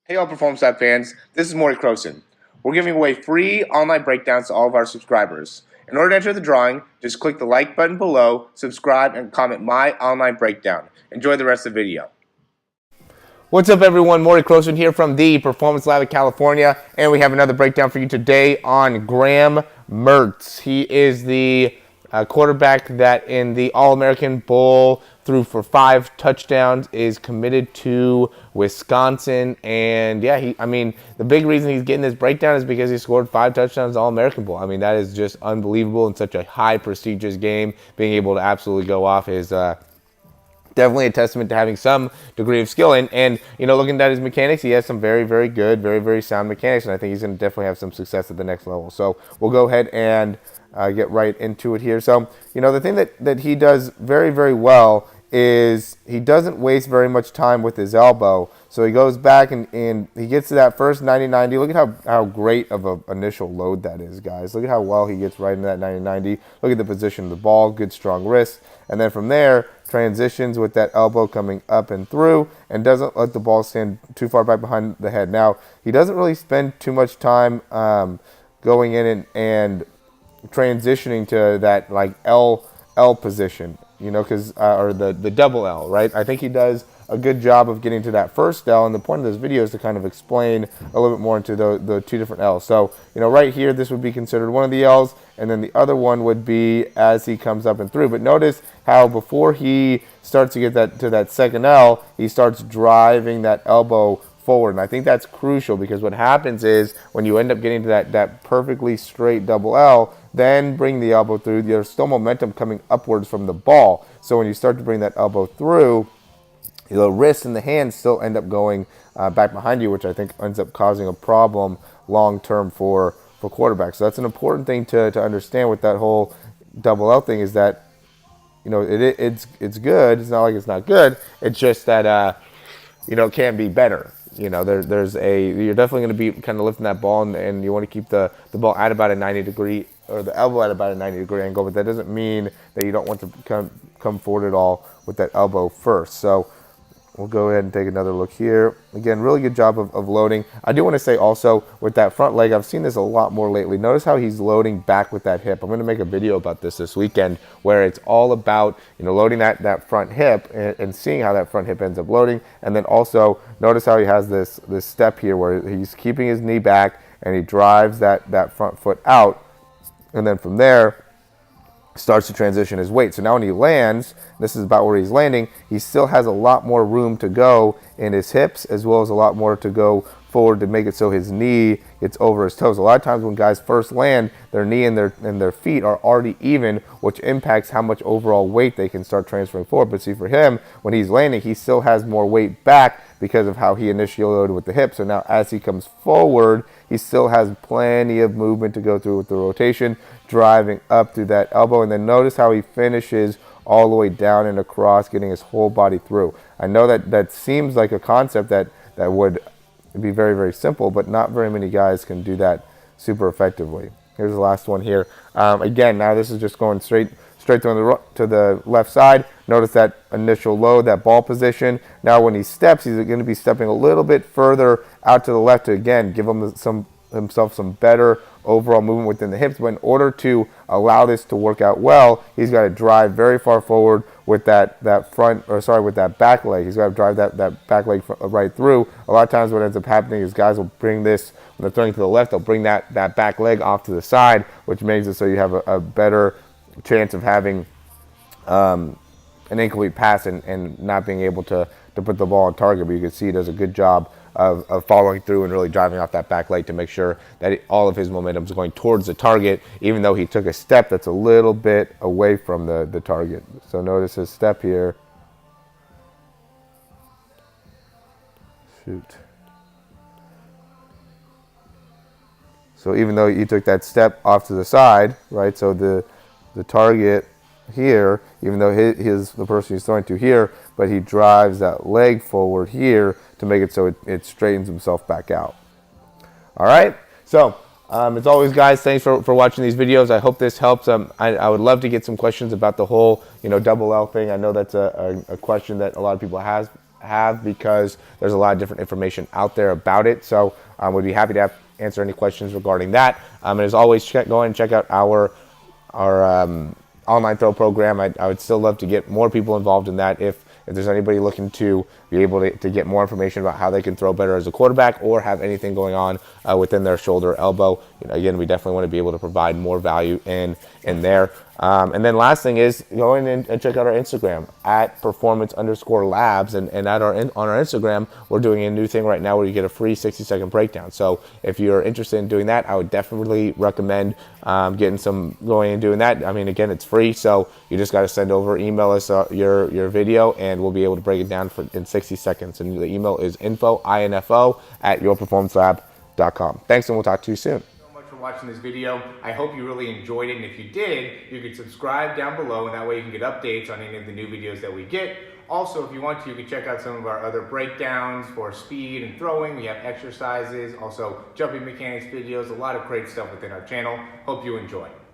Hey all Performance Lab fans, this is Morey Croson. We're giving away free online breakdowns to all of our subscribers. In order to enter the drawing, just click the like button below, subscribe, and comment my online breakdown. Enjoy the rest of the video. What's up everyone, Morey Croson here from the Performance Lab of California, and we have another breakdown for you today on Graham Mertz. He is the quarterback that in the All-American Bowl threw for 5 touchdowns, is committed to Wisconsin, and yeah, the big reason he's getting this breakdown is because he scored 5 touchdowns in the All-American Bowl. I mean, that is just unbelievable in such a high prestigious game. Being able to absolutely go off is definitely a testament to having some degree of skill. And looking at his mechanics, he has some very, very good, very, very sound mechanics, and I think he's going to definitely have some success at the next level. So we'll go ahead and get right into it here. So, the thing that he does very, very well is he doesn't waste very much time with his elbow. So he goes back and he gets to that first 90-90. Look at how great of an initial load that is, guys. Look at how well he gets right into that 90-90. Look at the position of the ball, good strong wrist. And then from there, transitions with that elbow coming up and through and doesn't let the ball stand too far back behind the head. Now, he doesn't really spend too much time going in and transitioning to that like L position, because or the double L, right? I think he does a good job of getting to that first L, and the point of this video is to kind of explain a little bit more into the 2 different L's. So, right here, this would be considered one of the L's, and then the other one would be as he comes up and through. But notice how before he starts to get to that second L, he starts driving that elbow forward, and I think that's crucial because what happens is when you end up getting to that perfectly straight double L, then bring the elbow through, there's still momentum coming upwards from the ball. So when you start to bring that elbow through, the wrist and the hands still end up going back behind you, which I think ends up causing a problem long term for quarterbacks. So that's an important thing to understand with that whole double L thing, is that it's good. It's not like it's not good. It's just that it can be better. You're definitely going to be kind of lifting that ball, and you want to keep the ball at about a 90-degree, or the elbow at about a 90-degree angle, but that doesn't mean that you don't want to come forward at all with that elbow first. So we'll go ahead and take another look here. Again, really good job of loading. I do want to say also with that front leg, I've seen this a lot more lately. Notice how he's loading back with that hip. I'm going to make a video about this weekend where it's all about loading that front hip and seeing how that front hip ends up loading. And then also notice how he has this step here where he's keeping his knee back and he drives that front foot out. And then from there, starts to transition his weight. So now when he lands, this is about where he's landing, he still has a lot more room to go in his hips, as well as a lot more to go forward to make it so his knee gets over his toes. A lot of times when guys first land, their knee and their feet are already even, which impacts how much overall weight they can start transferring forward. But see, for him, when he's landing, he still has more weight back because of how he initially loaded with the hip. So now as he comes forward, he still has plenty of movement to go through with the rotation, driving up through that elbow. And then notice how he finishes all the way down and across, getting his whole body through. I know that seems like a concept that would be very, very simple, but not very many guys can do that super effectively. Here's the last one here. Again, now this is just going straight to the left side. Notice that initial load, that ball position. Now when he steps, he's going to be stepping a little bit further out to the left to, again, give himself some better overall movement within the hips. But in order to allow this to work out well, he's got to drive very far forward with that back leg. He's got to drive that back leg right through. A lot of times what ends up happening is guys will bring this, when they're throwing to the left, they'll bring that back leg off to the side, which makes it so you have a better chance of having an incomplete pass and not being able to put the ball on target. But you can see he does a good job of following through and really driving off that back leg to make sure that all of his momentum is going towards the target, even though he took a step that's a little bit away from the target. So notice his step here. Shoot. So even though he took that step off to the side, right, so the target here, even though the person he's throwing to here, but he drives that leg forward here to make it so it straightens himself back out. All right, so as always, guys, thanks for watching these videos. I hope this helps. I would love to get some questions about the whole double L thing. I know that's a question that a lot of people have, because there's a lot of different information out there about it. So we'd be happy to answer any questions regarding that. And as always, go and check out our online throw program. I would still love to get more people involved in that. If there's anybody looking to be able to get more information about how they can throw better as a quarterback, or have anything going on within their shoulder or elbow, again, we definitely want to be able to provide more value in there. And then last thing is go in and check out our Instagram at performance_labs, and on our Instagram, we're doing a new thing right now where you get a free 60-second breakdown. So if you're interested in doing that, I would definitely recommend going and doing that. I mean, again, it's free, so you just got to email us your video, and we'll be able to break it down in 60 seconds. And the email is info@yourperformancelab.com. Thanks, and we'll talk to you soon. For watching this video. I hope you really enjoyed it, and if you did, you can subscribe down below, and that way you can get updates on any of the new videos that we get. Also, if you want to, you can check out some of our other breakdowns for speed and throwing. We have exercises, also jumping mechanics videos, a lot of great stuff within our channel. Hope you enjoy.